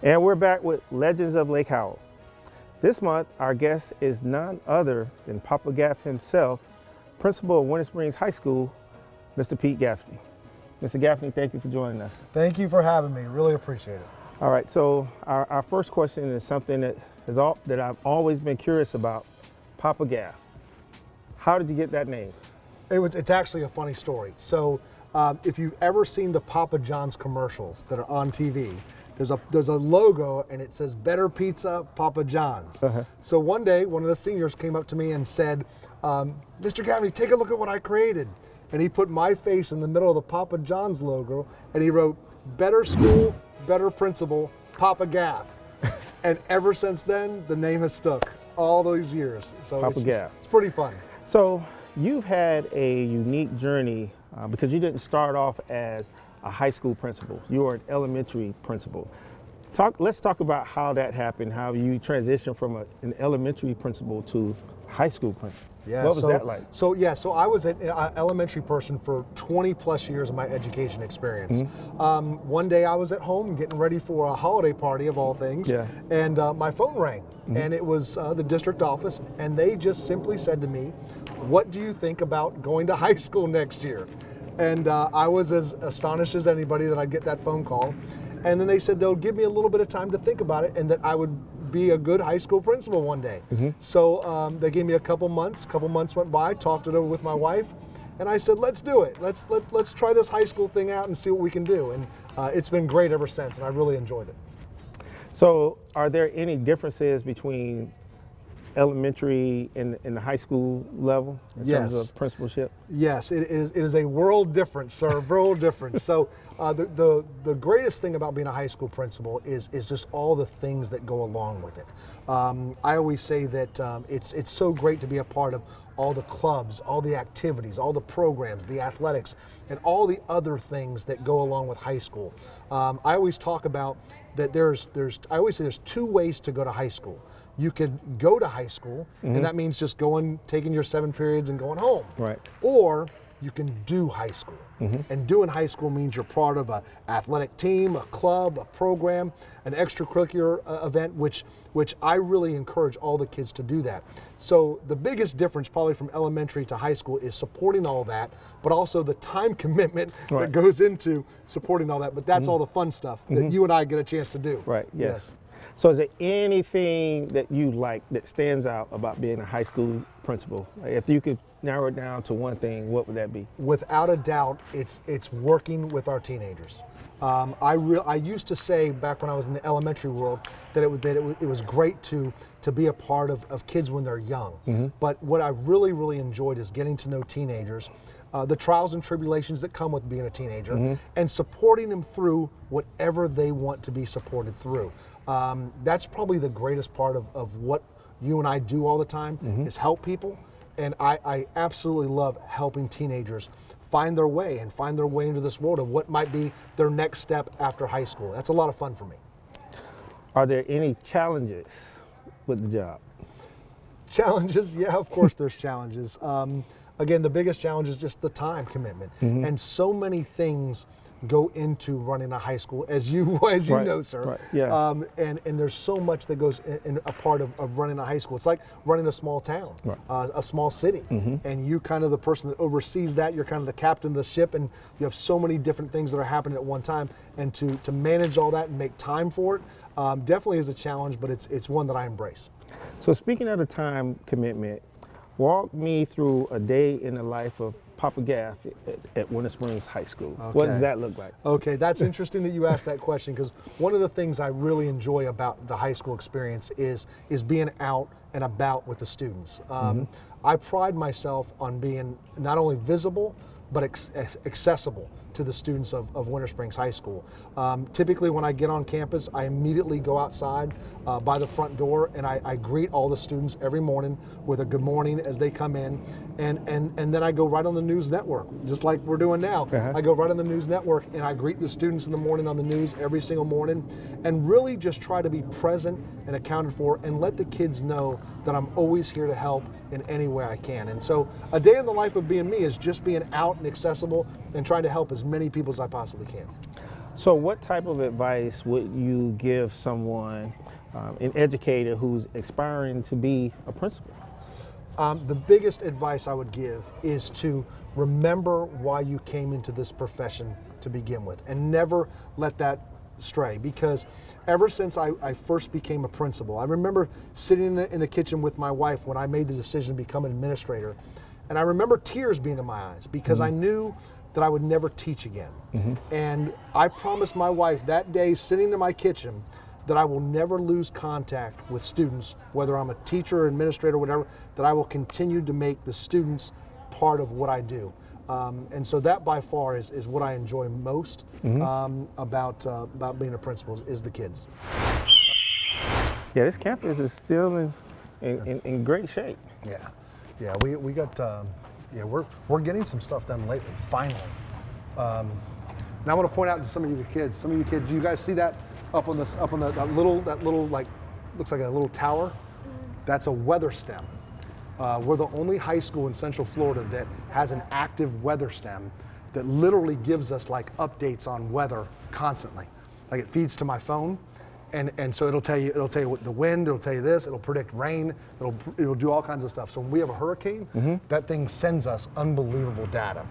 And we're back with Legends of Lake Howell. This month, our guest is none other than Papa Gaff himself, principal of Winter Springs High School, Mr. Pete Gaffney. Mr. Gaffney, thank you for joining us. Thank you for having me. Really appreciate it. All right, so our first question is something that I've always been curious about. Papa Gaff. How did you get that name? It's actually a funny story. So if you've ever seen the Papa John's commercials that are on TV, there's a logo and it says "Better Pizza, Papa John's." So one day, one of the seniors came up to me and said, "Mr. Gaffney, take a look at what I created." And he put my face in the middle of the Papa John's logo and he wrote, "Better school, better principal, Papa Gaff." And ever since then, the name has stuck all those years. So Papa Gaff. It's pretty fun. So you've had a unique journey because you didn't start off as a high school principal. You were an elementary principal. Let's talk about how that happened, how you transitioned from an elementary principal to high school principal. Yeah, what was that like? So I was an elementary person for 20 plus years of my education experience. One day I was at home getting ready for a holiday party of all things, and my phone rang, and it was the district office, and they just simply said to me, "What do you think about going to high school next year?" And I was as astonished as anybody that I'd get that phone call. And then they said they'll give me a little bit of time to think about it and that I would be a good high school principal one day. So they gave me a couple months went by, talked it over with my wife, and I said, let's do it. Let's try this high school thing out and see what we can do. And it's been great ever since, and I really enjoyed it. So are there any differences between elementary and the high school level in terms of principalship? Yes, it is a world difference, sir, world difference. So the greatest thing about being a high school principal is just all the things that go along with it. I always say that it's so great to be a part of all the clubs, all the activities, all the programs, the athletics, and all the other things that go along with high school. I always talk about that I always say there's two ways to go to high school. You could go to high school, and that means just taking your 7 periods and going home. Right. Or you can do high school. And doing high school means you're part of an athletic team, a club, a program, an extracurricular event, which I really encourage all the kids to do that. So the biggest difference probably from elementary to high school is supporting all that, but also the time commitment that goes into supporting all that. But that's all the fun stuff that you and I get a chance to do. Right, yes. So is there anything that you like that stands out about being a high school principal? If you could narrow it down to one thing, what would that be? Without a doubt, it's working with our teenagers. I used to say back when I was in the elementary world that it was great to be a part of kids when they're young. But what I really enjoyed is getting to know teenagers, the trials and tribulations that come with being a teenager, and supporting them through whatever they want to be supported through. That's probably the greatest part of what you and I do all the time is help people. And I absolutely love helping teenagers find their way into this world of what might be their next step after high school. That's a lot of fun for me. Are there any challenges with the job? Challenges? Yeah, of course there's challenges. Again, the biggest challenge is just the time commitment. And so many things go into running a high school, as you know, sir. Right. Yeah. And there's so much that goes in a part of running a high school. It's like running a small town, a small city, and you kind of the person that oversees that. You're kind of the captain of the ship, and you have so many different things that are happening at one time. And to manage all that and make time for it definitely is a challenge, but it's one that I embrace. So speaking of the time commitment, walk me through a day in the life of Papa Gaff at Winter Springs High School. Okay. What does that look like? Okay, that's interesting that you asked that question, because one of the things I really enjoy about the high school experience is being out and about with the students. I pride myself on being not only visible, but accessible to the students of Winter Springs High School. Typically when I get on campus, I immediately go outside by the front door and I greet all the students every morning with a good morning as they come in, and then I go right on the news network, just like we're doing now. I go right on the news network and I greet the students in the morning on the news every single morning, and really just try to be present and accounted for and let the kids know that I'm always here to help in any way I can. And so a day in the life of being me is just being out and accessible and trying to help as many people as I possibly can. So what type of advice would you give someone, an educator who's aspiring to be a principal? The biggest advice I would give is to remember why you came into this profession to begin with, and never let that stray, because ever since I first became a principal, I remember sitting in the kitchen with my wife when I made the decision to become an administrator, and I remember tears being in my eyes because I knew that I would never teach again. And I promised my wife that day, sitting in my kitchen, that I will never lose contact with students, whether I'm a teacher or administrator or whatever, that I will continue to make the students part of what I do. And so that by far is what I enjoy most about being a principal is the kids. Yeah, this campus is still in great shape. Yeah, we got we're getting some stuff done lately, finally. Now I want to point out to some of you kids. Do you guys see that up on that little like looks like a little tower? That's a weather stem. We're the only high school in Central Florida that has an active weather stem that literally gives us like updates on weather constantly. Like it feeds to my phone, and so it'll tell you what the wind, it'll tell you this, it'll predict rain, it'll do all kinds of stuff. So when we have a hurricane, that thing sends us unbelievable data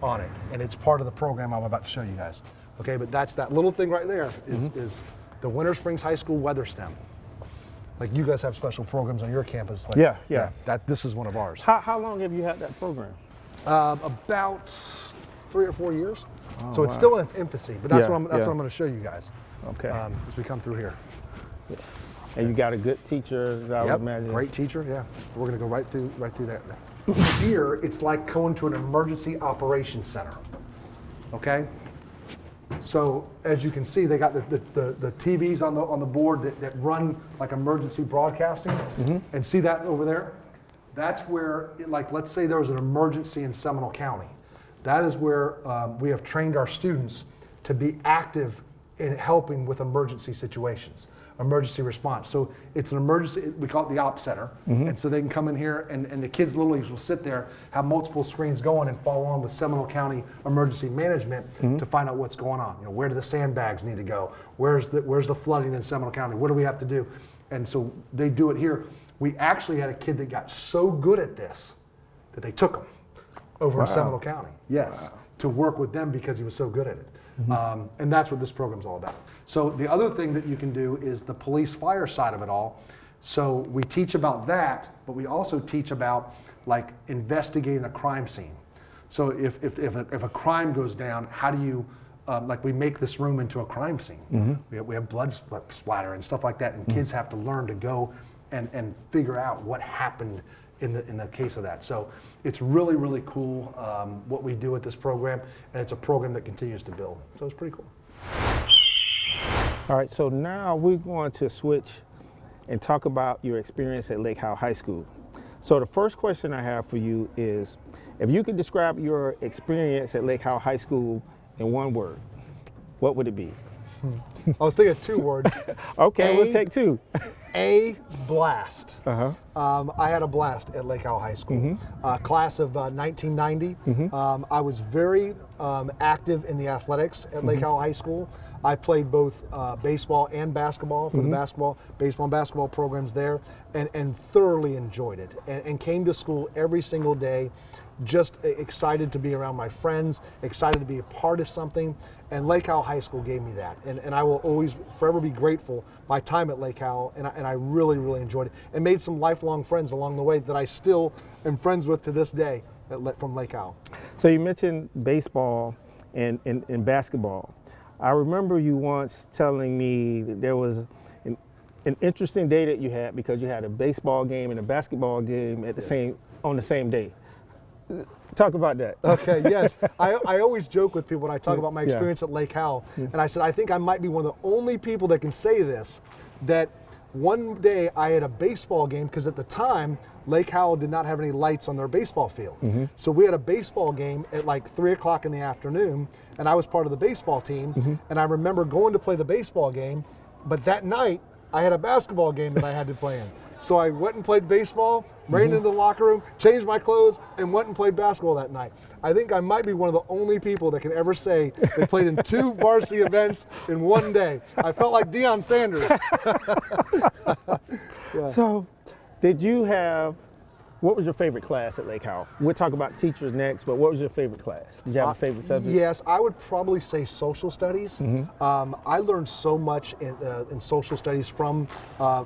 on it, and it's part of the program I'm about to show you guys. Okay, but that's that little thing right there is the Winter Springs High School weather stem. Like you guys have special programs on your campus. Like, yeah. This is one of ours. How long have you had that program? About 3 or 4 years. So it's still in its infancy, but that's what I'm going to show you guys. Okay. As we come through here. Yeah. And you got a good teacher, I would imagine. Great teacher. Yeah. We're going to go right through there. Here, it's like going to an emergency operations center. Okay. So as you can see, they got the TVs on the board that run like emergency broadcasting, and see that over there? That's where, like, let's say there was an emergency in Seminole County. That is where we have trained our students to be active in helping with emergency situations, emergency response. So it's an emergency, we call it the op center, and so they can come in here and the kids literally will sit there, have multiple screens going and follow on with Seminole County emergency management to find out what's going on. You know, where do the sandbags need to go? Where's the flooding in Seminole County? What do we have to do? And so they do it here. We actually had a kid that got so good at this that they took him over in Seminole County. Yes, to work with them because he was so good at it. And that's what this program's all about. So the other thing that you can do is the police fire side of it all. So we teach about that, but we also teach about like investigating a crime scene. So if a crime goes down, how do you, like we make this room into a crime scene. We have blood splatter and stuff like that, and kids have to learn to go and figure out what happened in the case of that. So it's really, really cool what we do with this program, and it's a program that continues to build. So it's pretty cool. All right, so now we're going to switch and talk about your experience at Lake Howell High School. So the first question I have for you is, if you could describe your experience at Lake Howell High School in one word, what would it be? I was thinking of 2 words. Okay, we'll take 2. A blast. I had a blast at Lake Howell High School. Class of 1990. I was very active in the athletics at Lake Howell High School. I played both baseball and basketball for the baseball and basketball programs there, and thoroughly enjoyed it, and came to school every single day, just excited to be around my friends, excited to be a part of something, and Lake Howell High School gave me that, and I will always forever be grateful my time at Lake Howell, and I really, really enjoyed it, and made some lifelong friends along the way that I still am friends with to this day from Lake Howell. So you mentioned baseball and basketball. I remember you once telling me that there was an interesting day that you had because you had a baseball game and a basketball game at on the same day. Talk about that. Okay, yes. I always joke with people when I talk about my experience at Lake Howell, and I said, I think I might be one of the only people that can say this, that one day I had a baseball game, because at the time, Lake Howell did not have any lights on their baseball field. So we had a baseball game at like 3 o'clock in the afternoon, and I was part of the baseball team, and I remember going to play the baseball game, but that night, I had a basketball game that I had to play in. So I went and played baseball, ran into the locker room, changed my clothes, and went and played basketball that night. I think I might be one of the only people that can ever say they played in 2 varsity events in one day. I felt like Deion Sanders. Yeah. So, what was your favorite class at Lake Howell? We'll talk about teachers next, but what was your favorite class? Did you have a favorite subject? Yes, I would probably say social studies. I learned so much in social studies from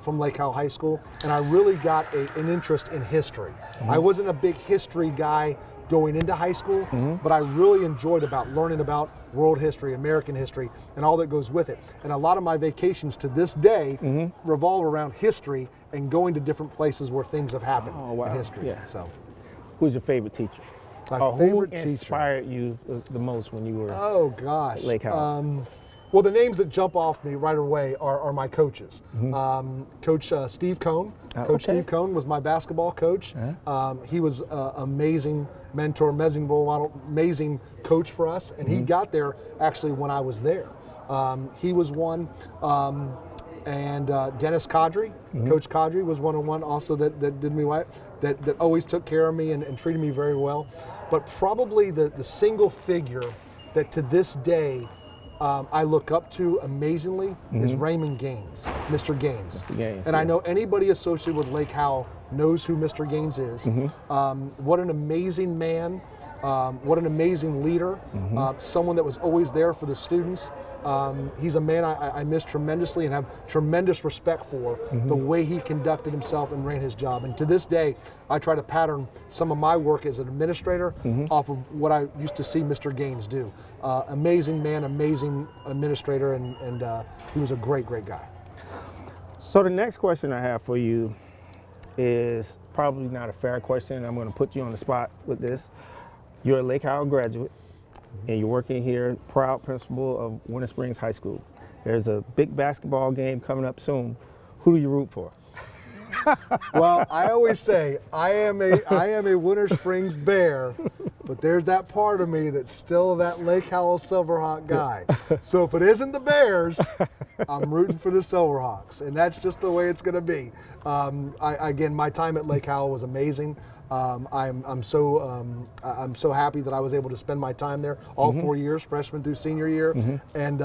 Lake Howell High School, and I really got an interest in history. I wasn't a big history guy going into high school, but I really enjoyed learning about world history, American history, and all that goes with it. And a lot of my vacations to this day revolve around history and going to different places where things have happened in history. Yeah. So, who's your favorite teacher? My favorite who inspired you the most when you were at Lake Howell? Well, the names that jump off me right away are my coaches. Coach Steve Cohn. Coach Steve Cohn was my basketball coach. He was an amazing mentor, amazing role model, amazing coach for us, and he got there actually when I was there. He was one, and Dennis Kadri, Coach Kadri was one also that did me right, that always took care of me and treated me very well. But probably the single figure that to this day I look up to amazingly is Raymond Gaines, Mr. Gaines. And I know anybody associated with Lake Howell knows who Mr. Gaines is. What an amazing man, what an amazing leader, someone that was always there for the students. He's a man I miss tremendously and have tremendous respect for the way he conducted himself and ran his job. And to this day, I try to pattern some of my work as an administrator off of what I used to see Mr. Gaines do. Amazing man, amazing administrator, and he was a great, great guy. So the next question I have for you is probably not a fair question. I'm going to put you on the spot with this. You're a Lake Howell graduate, and you're working here, proud principal of Winter Springs High School. There's a big basketball game coming up soon. Who do you root for? Well, I always say I am a Winter Springs Bear, but there's that part of me that's still that Lake Howell Silverhawk guy. So if it isn't the Bears, I'm rooting for the Silverhawks, and that's just the way it's going to be. Again, my time at Lake Howell was amazing. I'm so happy that I was able to spend my time there all 4 years, freshman through senior year, and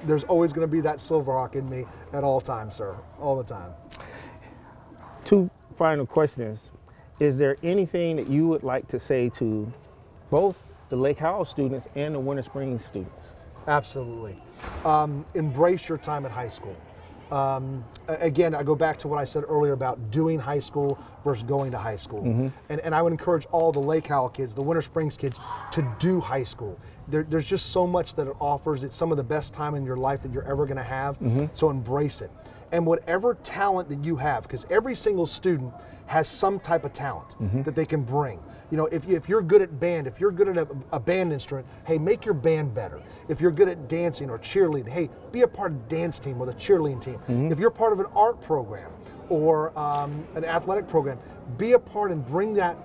there's always going to be that Silverhawk in me at all times, sir, all the time. 2 final questions. Is there anything that you would like to say to both the Lake Howell students and the Winter Springs students? Absolutely. Embrace your time at high school. Again, I go back to what I said earlier about doing high school versus going to high school. And I would encourage all the Lake Howell kids, the Winter Springs kids, to do high school. There's just so much that it offers. It's some of the best time in your life that you're ever going to have, so embrace it. And whatever talent that you have, because every single student has some type of talent that they can bring. You know, if you're good at band, if you're good at a band instrument, hey, make your band better. If you're good at dancing or cheerleading, hey, be a part of a dance team with a cheerleading team. If you're part of an art program or an athletic program, be a part and bring that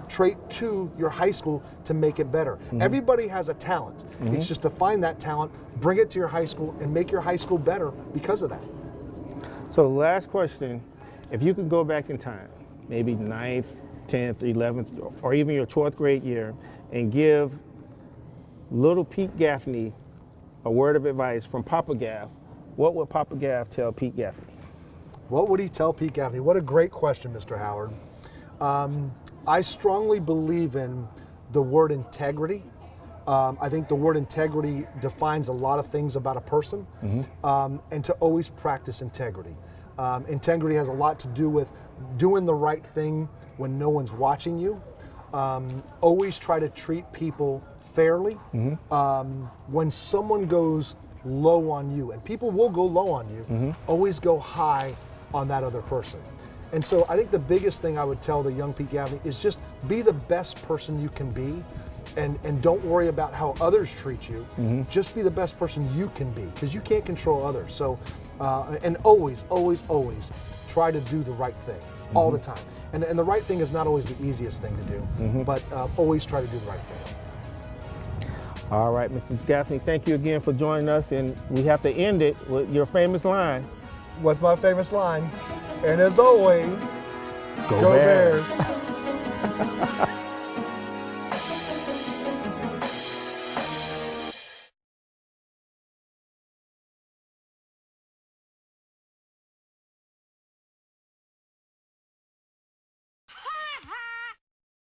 trait to your high school to make it better. Everybody has a talent. It's just to find that talent, bring it to your high school, and make your high school better because of that. So last question, if you could go back in time, maybe 9th, 10th, 11th, or even your 12th grade year, and give little Pete Gaffney a word of advice from Papa Gaff, what would Papa Gaff tell Pete Gaffney? What would he tell Pete Gaffney? What a great question, Mr. Howard. I strongly believe in the word integrity. I think the word integrity defines a lot of things about a person, and to always practice integrity. Integrity has a lot to do with doing the right thing when no one's watching you. Always try to treat people fairly. When someone goes low on you, and people will go low on you, always go high on that other person. And so I think the biggest thing I would tell the young Pete Gaffney is just be the best person you can be, and don't worry about how others treat you. Just be the best person you can be, because you can't control others. So, and always, always, always try to do the right thing all the time. And the right thing is not always the easiest thing to do, but always try to do the right thing. All right, Mr. Gaffney, thank you again for joining us, and we have to end it with your famous line. what's my famous line? And as always, Go go Bears. Bears.